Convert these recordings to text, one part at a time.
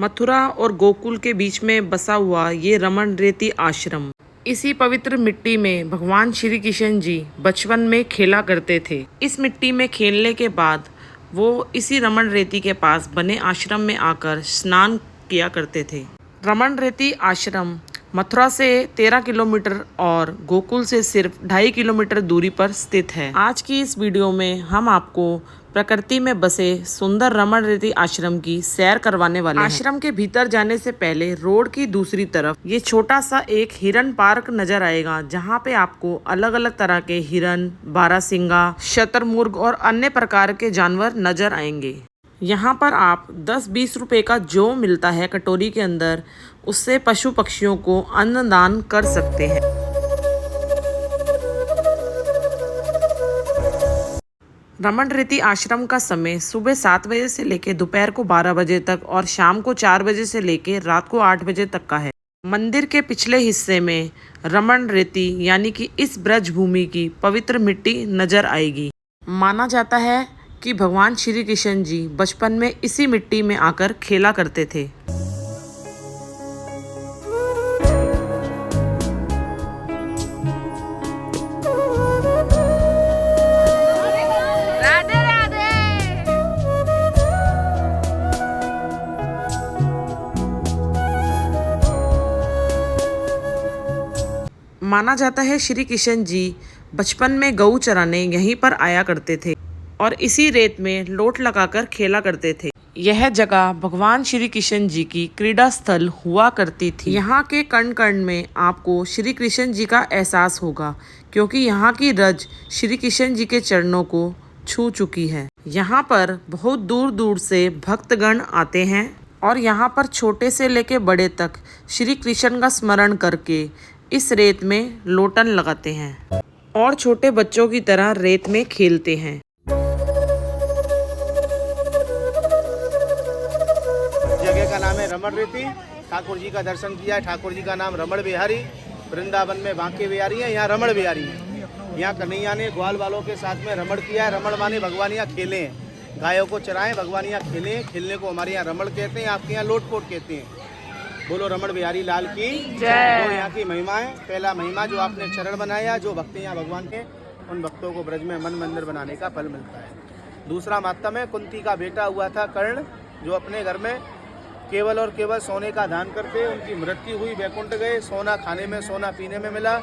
मथुरा और गोकुल के बीच में बसा हुआ ये रमन रेती आश्रम, इसी पवित्र मिट्टी में भगवान श्री कृष्ण जी बचपन में खेला करते थे। इस मिट्टी में खेलने के बाद वो इसी रमन रेती के पास बने आश्रम में आकर स्नान किया करते थे। रमन रेती आश्रम मथुरा से 13 किलोमीटर और गोकुल से सिर्फ 2.5 किलोमीटर दूरी पर स्थित है। आज की इस वीडियो में हम आपको प्रकृति में बसे सुंदर रमन रेती आश्रम की सैर करवाने वाले हैं। आश्रम के भीतर जाने से पहले रोड की दूसरी तरफ ये छोटा सा एक हिरन पार्क नजर आएगा, जहाँ पे आपको अलग अलग तरह के हिरन, बारहसिंगा, शतरमुर्ग और अन्य प्रकार के जानवर नजर आएंगे। यहाँ पर आप 10-20 रुपए का जो मिलता है कटोरी के अंदर, उससे पशु पक्षियों को अन्नदान कर सकते हैं। रमन रेती आश्रम का समय सुबह 7 बजे से लेकर दोपहर को 12 बजे तक और शाम को 4 बजे से लेकर रात को 8 बजे तक का है। मंदिर के पिछले हिस्से में रमन रेती यानी कि इस ब्रज भूमि की पवित्र मिट्टी नजर आएगी। माना जाता है कि भगवान श्री कृष्ण जी बचपन में इसी मिट्टी में आकर खेला करते थे। माना जाता है श्री कृष्ण जी बचपन में गऊ चराने यहीं पर आया करते थे और इसी रेत में लोट लगाकर खेला करते थे। यह जगह भगवान श्री कृष्ण जी की क्रीड़ा स्थल हुआ करती थी। यहाँ के कण कण में आपको श्री कृष्ण जी का एहसास होगा, क्योंकि यहाँ की रज श्री कृष्ण जी के चरणों को छू चुकी है। यहाँ पर बहुत दूर दूर से भक्तगण आते हैं और यहाँ पर छोटे से लेके बड़े तक श्री कृष्ण का स्मरण करके इस रेत में लोटन लगाते हैं और छोटे बच्चों की तरह रेत में खेलते हैं। जगह का नाम है रमन रेती। ठाकुर जी का दर्शन किया है। ठाकुर जी का नाम रमण बिहारी, वृंदावन में बांके बिहारी है, यहाँ रमण बिहारी है। यहाँ कन्हैया ने ग्वाल वालों के साथ में रमण किया है। रमण माने भगवान यहाँ खेले हैं, गायों को चराएं, भगवान यहाँ खेले हैं। खेलने को हमारे यहाँ रमण कहते हैं, आपके यहाँ लोटपोट कहते हैं। बोलो रमण बिहारी लाल की जय। तो यहाँ की महिमा है। पहला महिमा जो आपने चरण बनाया, जो भक्त यहाँ भगवान के, उन भक्तों को ब्रज में मन मंदिर बनाने का फल मिलता है। दूसरा मातम है, कुंती का बेटा हुआ था कर्ण, जो अपने घर में केवल और केवल सोने का दान करते। उनकी मृत्यु हुई, वैकुंठ गए, सोना खाने में सोना पीने में मिला,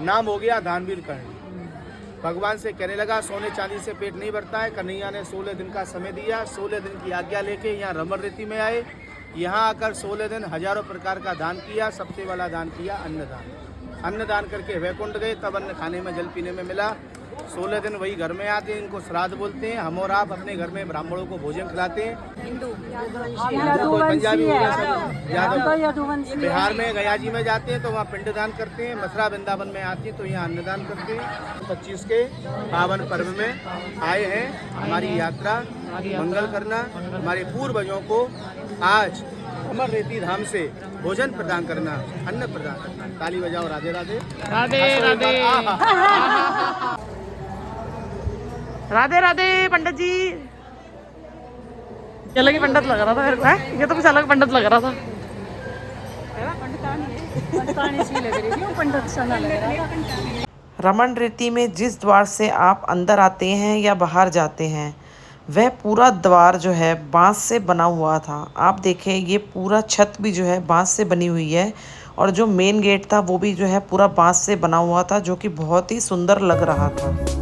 नाम हो गया दानवीर कर्ण। भगवान से कहने लगा सोने चांदी से पेट नहीं भरता है। कन्हैया ने 16 दिन का समय दिया। 16 दिन की आज्ञा लेके यहाँ रमन रेती में आए। यहाँ आकर 16 दिन हजारों प्रकार का दान किया। सबसे वाला दान किया अन्नदान। अन्नदान करके वैकुंठ गए, तब अन्न खाने में जल पीने में मिला। 16 दिन वही घर में आते हैं, इनको श्राद्ध बोलते हैं। हम और आप अपने घर में ब्राह्मणों को भोजन खिलाते हैं। हिंदू पंजाबी यादव। बिहार में गया जी में जाते हैं तो वहाँ पिंडदान करते हैं। मथुरा वृंदावन में आते हैं तो यहाँ अन्नदान करते हैं। 25 के पावन पर्व में आए हैं हमारी यात्रा मंगल करना, हमारे पूर्वजों को आज रमन रेती धाम से भोजन प्रदान करना, अन्न प्रदान करना। ताली बजाओ, राधे राधे। राधे राधे राधे राधे। पंडित जी ये अलग ही पंडित लग रहा था मेरे को, है? ये तो कुछ अलग पंडित लग रहा था। रमन रेती में जिस द्वार से आप अंदर आते हैं या बाहर जाते हैं, वह पूरा द्वार जो है बांस से बना हुआ था। आप देखें, ये पूरा छत भी जो है बांस से बनी हुई है और जो मेन गेट था वो भी जो है पूरा बांस से बना हुआ था, जो कि बहुत ही सुंदर लग रहा था।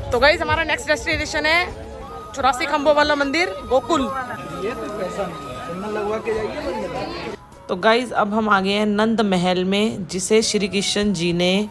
तो गाइस हमारा नेक्स्ट डेस्टिनेशन है 84 खंभों वाला मंदिर गोकुल। तो गाइस अब हम आ गए हैं नंद महल में, जिसे श्री कृष्ण जी ने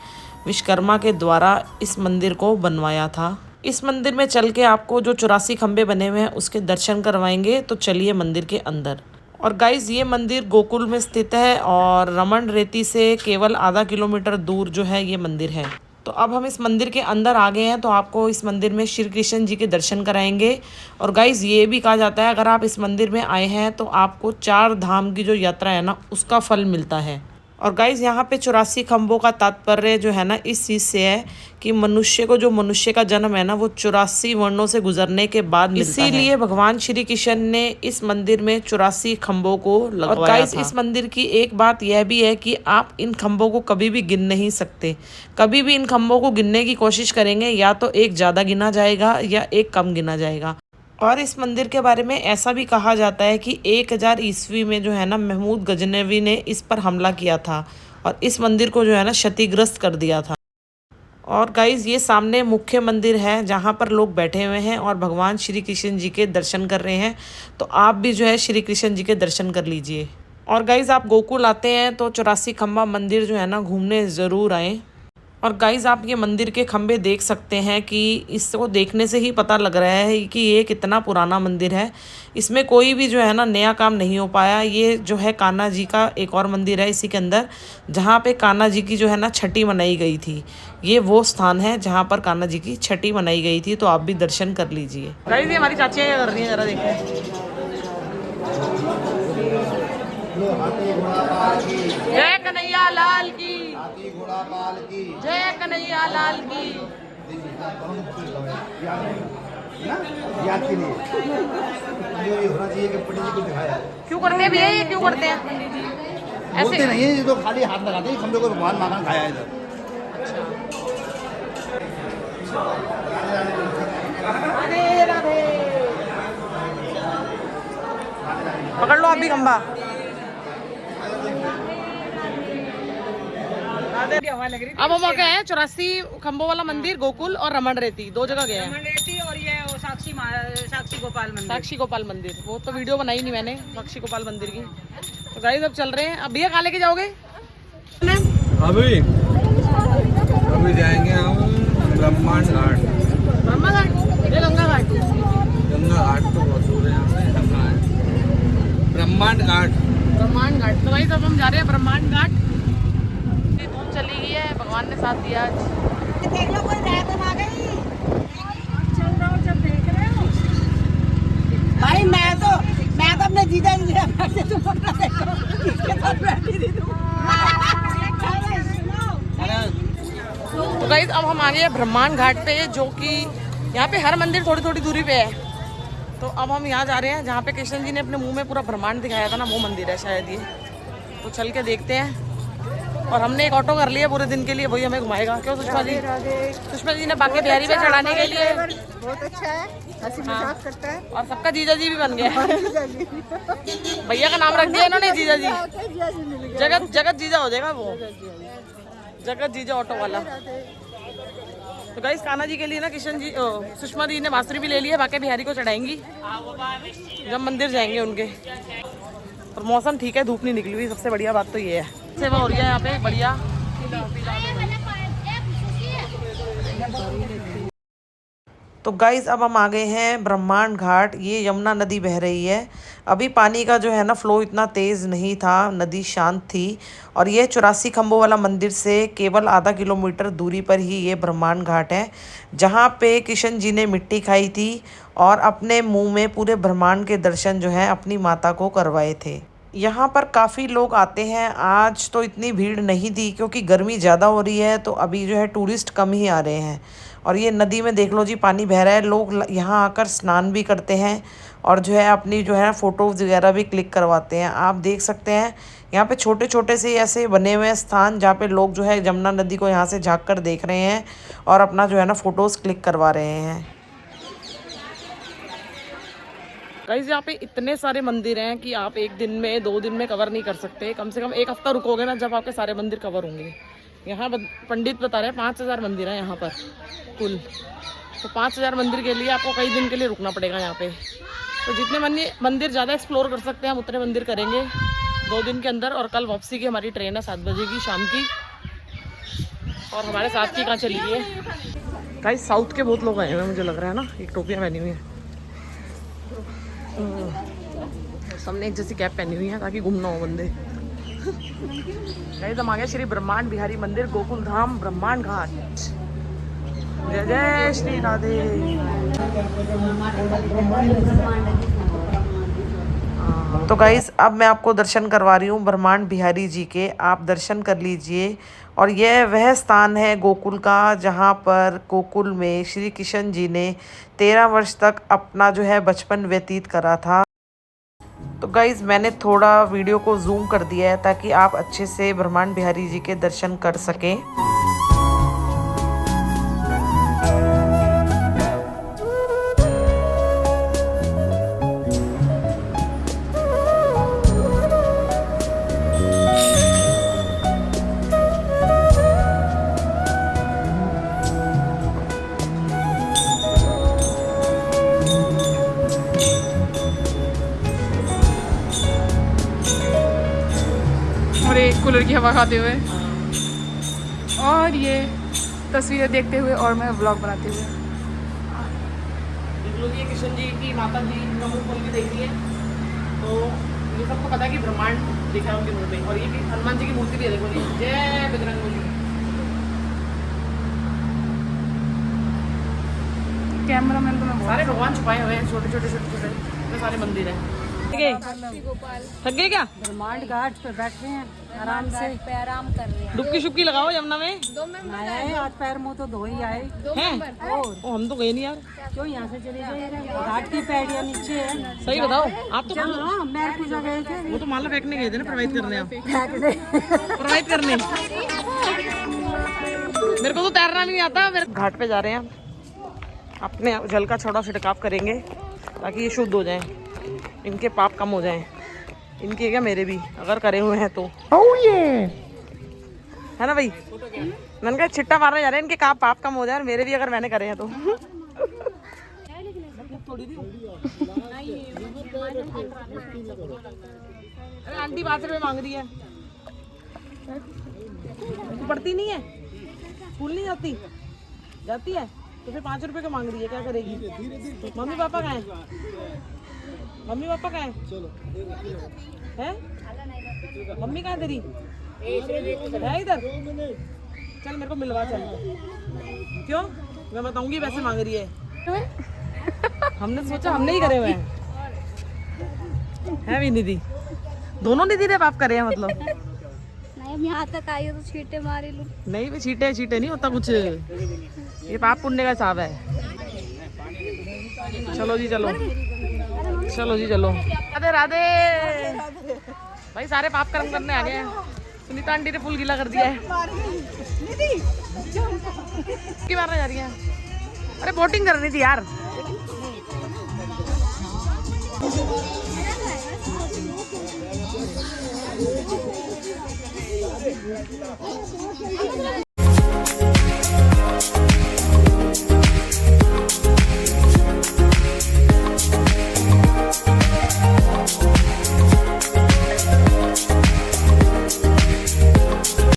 विश्वकर्मा के द्वारा इस मंदिर को बनवाया था। इस मंदिर में चल के आपको जो 84 खंभे बने हुए हैं उसके दर्शन करवाएंगे। तो चलिए मंदिर के अंदर। और गाइस ये मंदिर गोकुल में स्थित है और रमन रेती से केवल आधा किलोमीटर दूर जो है ये मंदिर है। तो अब हम इस मंदिर के अंदर आ गए हैं, तो आपको इस मंदिर में श्री कृष्ण जी के दर्शन कराएंगे। और गाइज़ ये भी कहा जाता है अगर आप इस मंदिर में आए हैं तो आपको 4 धाम की जो यात्रा है ना उसका फल मिलता है। और गाइज़ यहाँ पे 84 खम्भों का तात्पर्य जो है ना इस चीज़ से है कि मनुष्य को जो मनुष्य का जन्म है ना वो 84 वर्णों से गुजरने के बाद मिलता है। इसीलिए भगवान श्री कृष्ण ने इस मंदिर में 84 खम्भों को लगवाया और गाइज़ इस मंदिर की एक बात यह भी है कि आप इन खम्भों को कभी भी गिन नहीं सकते। कभी भी इन खम्भों को गिनने की कोशिश करेंगे या तो एक ज़्यादा गिना जाएगा या एक कम गिना जाएगा। और इस मंदिर के बारे में ऐसा भी कहा जाता है कि 1000 ईस्वी में जो है ना महमूद गजनवी ने इस पर हमला किया था और इस मंदिर को जो है ना क्षतिग्रस्त कर दिया था। और गाइज़ ये सामने मुख्य मंदिर है जहाँ पर लोग बैठे हुए हैं और भगवान श्री कृष्ण जी के दर्शन कर रहे हैं। तो आप भी जो है श्री कृष्ण जी के दर्शन कर लीजिए। और गाइज़ आप गोकुल आते हैं तो 84 खम्भा मंदिर जो है ना घूमने ज़रूर आएँ। और गाइज़ आप ये मंदिर के खंभे देख सकते हैं कि इसको देखने से ही पता लग रहा है कि ये कितना पुराना मंदिर है। इसमें कोई भी जो है ना नया काम नहीं हो पाया। ये जो है कान्हा जी का एक और मंदिर है इसी के अंदर, जहाँ पे कान्हा जी की जो है ना छठी मनाई गई थी। ये वो स्थान है जहाँ पर कान्हा जी की छठी मनाई गई थी, तो आप भी दर्शन कर लीजिए। गाइज़ ये हमारी चाचियाँ क्या कर रही हैं ज़रा देखिए। जय कन्हैया लाल की, जय कन्हैया लाल की। क्यों करते हैं भैया, ये क्यों करते हैं? ऐसे नहीं है, ये तो खाली हाथ लगाते हैं खम्भे को, भगवान माखन खाया इधर। राधे राधे। पकड़ लो आप भी खंबा। अब हम गए हैं 84 खम्भों वाला मंदिर, गोकुल और रमण रेती, 2 जगह गए हैं। रमण रेती और ये साक्षी गोपाल मंदिर। साक्षी गोपाल मंदिर, वो तो वीडियो बनाई नहीं मैंने साक्षी गोपाल मंदिर की। तो गाइस अब चल रहे हैं। अब भैया कहाँ लेके जाओगे? अभी जाएंगे हम ब्रह्मांड घाट। ब्रह्मा घाट या गंगा घाट? गंगा घाट तो बहुत दूर है यहाँ से। ब्रह्मांड घाट। ब्रह्मांड घाट। तो गाइस अब हम जा रहे हैं ब्रह्मांड घाट। धूप चली गई है, भगवान ने साथ दिया आज। देख लो कोई रात आ गई। चल रहा हूँ जब देख रहे हो भाई, मैं तो अपने जीजा जी से तुम पकड़ा देखो, इसके साथ बैठी थी तुम। तो गाइस अब हम आ गए ब्रह्मांड घाट पे, जो कि यहाँ पे हर मंदिर थोड़ी थोड़ी दूरी पे है। तो अब हम यहाँ जा रहे हैं जहाँ पे कृष्ण जी ने अपने मुंह में पूरा ब्रह्मांड दिखाया था ना, वो मंदिर है शायद ये। तो चल के देखते हैं। और हमने एक ऑटो कर लिया पूरे दिन के लिए, वही हमें घुमाएगा। क्यों सुषमा जी? सुषमा जी ने बाकी बिहारी पे चढ़ाने के लिए बहुत अच्छा है, हंसी मजाक करता है। और सबका जीजा जी भी बन गया। भैया का नाम रख दिया इन्होंने जीजा जी। जगत जगत जीजा हो जाएगा वो, जगत जीजा ऑटो वाला। तो गाइस कान्हा जी के लिए ना कृष्ण जी सुषमा जी ने बांसुरी भी ले लिया, बाकी बिहारी को चढ़ाएंगी जब मंदिर जाएंगे उनके। और मौसम ठीक है, धूप नहीं निकली हुई, सबसे बढ़िया बात तो ये है। सेवा हो रही है यहाँ पे बढ़िया। तो गाइस अब हम आ गए हैं ब्रह्मांड घाट। ये यमुना नदी बह रही है। अभी पानी का जो है ना फ्लो इतना तेज़ नहीं था, नदी शांत थी। और ये 84 खम्भों वाला मंदिर से केवल आधा किलोमीटर दूरी पर ही ये ब्रह्मांड घाट है, जहाँ पे कृष्ण जी ने मिट्टी खाई थी और अपने मुंह में पूरे ब्रह्मांड के दर्शन जो है अपनी माता को करवाए थे। यहाँ पर काफ़ी लोग आते हैं। आज तो इतनी भीड़ नहीं थी क्योंकि गर्मी ज़्यादा हो रही है, तो अभी जो है टूरिस्ट कम ही आ रहे हैं। और ये नदी में देख लो जी पानी बह रहा है। लोग यहाँ आकर स्नान भी करते हैं और जो है अपनी जो है फ़ोटोज़ वगैरह भी क्लिक करवाते हैं। आप देख सकते हैं यहाँ पे छोटे छोटे से ऐसे बने हुए हैं स्थान, जहाँ पे लोग जो है यमुना नदी को यहाँ से झाँक कर देख रहे हैं और अपना जो है ना फ़ोटोज़ क्लिक करवा रहे हैं। गाइस यहाँ पे इतने सारे मंदिर हैं कि आप एक दिन में 2 दिन में कवर नहीं कर सकते। कम से कम 1 हफ्ता रुकोगे ना, जब आपके सारे मंदिर कवर होंगे। यहाँ पंडित बता रहे हैं 5000 मंदिर हैं यहाँ पर कुल। तो 5000 मंदिर के लिए आपको कई दिन के लिए रुकना पड़ेगा यहाँ पे। तो जितने मंदिर ज़्यादा एक्सप्लोर कर सकते हैं हम उतने मंदिर करेंगे 2 दिन के अंदर। और कल वापसी की हमारी ट्रेन है 7 बजे की शाम की, और हमारे साथ की कहाँ चली है। गाइस साउथ के बहुत लोग आए हुए हैं, मुझे लग रहा है ना। एक टोपियाँ पहनी हुई है, सबने एक जैसी कैप पहनी हुई है ताकि गुम ना हो बंदे। गाइस हम आ गए श्री ब्रह्मांड बिहारी मंदिर, गोकुल धाम, ब्रह्मांड घाट। जय जय श्री राधे। तो गाइस अब मैं आपको दर्शन करवा रही हूँ ब्रह्मांड बिहारी जी के। आप दर्शन कर लीजिए। और यह वह स्थान है गोकुल का जहाँ पर गोकुल में श्री कृष्ण जी ने 13 वर्ष तक अपना जो है बचपन व्यतीत करा था। तो गाइस मैंने थोड़ा वीडियो को जूम कर दिया है ताकि आप अच्छे से ब्रह्मांड बिहारी जी के दर्शन कर सकें। और एक कूलर की हवा खाते हुए और ये तस्वीरें देखते हुए और मैं व्लॉग बनाते हुए। देख लो ये कृष्ण जी की माता जी का मुंह खोल के देखी है तो ये सबको पता है कि ब्रह्मांड दिखा है उनके मुंह में। और ये भी हनुमान जी की मूर्ति भी है, देखो जी, जय बजरंगबली। कैमरामैन तो मैं सारे भगवान छुपाए हुए हैं, छोटे छोटे छोटे छोटे इतने सारे मंदिर हैं। थक गए क्या? ब्रह्मांड घाट पे बैठे हैं आराम से, पे आराम कर रहे हैं। डुबकी शुबकी लगाओ यमुना में। आए हाथ पैर मुंह तो धो ही आए। हैं? ओ हम तो गए नहीं यार। क्यों यहाँ से चले जाइए, घाट की पैड़ियाँ नीचे है। सही बताओ आप तो हाँ मैं पूजा गए थे। वो तो माला फेंकने गए थे ना, प्रवाहित करने। आप प्रवाहित करने मेरे को तो तैरना भी नहीं आता। मेरे घाट पे जा रहे हैं हम, अपने जल का छोटा छिड़काव करेंगे ताकि ये शुद्ध हो जाएं, इनके पाप कम हो जाएं। इनके क्या मेरे भी अगर करे हुए हैं तो है ना भाई। मैंने कहा छिट्टा मारने जा रहे हैं, इनके पाप कम हो जाए और मेरे भी अगर मैंने करे हैं तो। अरे आंटी 5 रुपए मांग रही है। तू पढ़ती नहीं है, स्कूल नहीं जाती? जाती है तो फिर 5 रुपए का मांग रही है, क्या करेगी? मम्मी पापा कहाँ हैं? मम्मी पापा कहाँ हैं? मम्मी कहाँ है तेरी? है इधर? चल मेरे को मिलवा चल। क्यों? मैं बताऊंगी वैसे मांग रही है। हमने सोचा हमने ही करे हुए हैं। है भी निधि, दोनों निधि ने पाप करे हैं मतलब। नहीं यहाँ तक आई हो तो छींटे मारे लूं। नहीं भी छींटे नहीं होता कुछ, ये पाप पुण्य का हिसाब है। चलो जी चलो, चलो जी चलो। राधे राधे। भाई सारे पाप कर्म करने आ गए हैं। सुनीता आंटी ने फुल गीला कर दिया है। की मारने जा रही है? अरे बोटिंग करनी थी यार।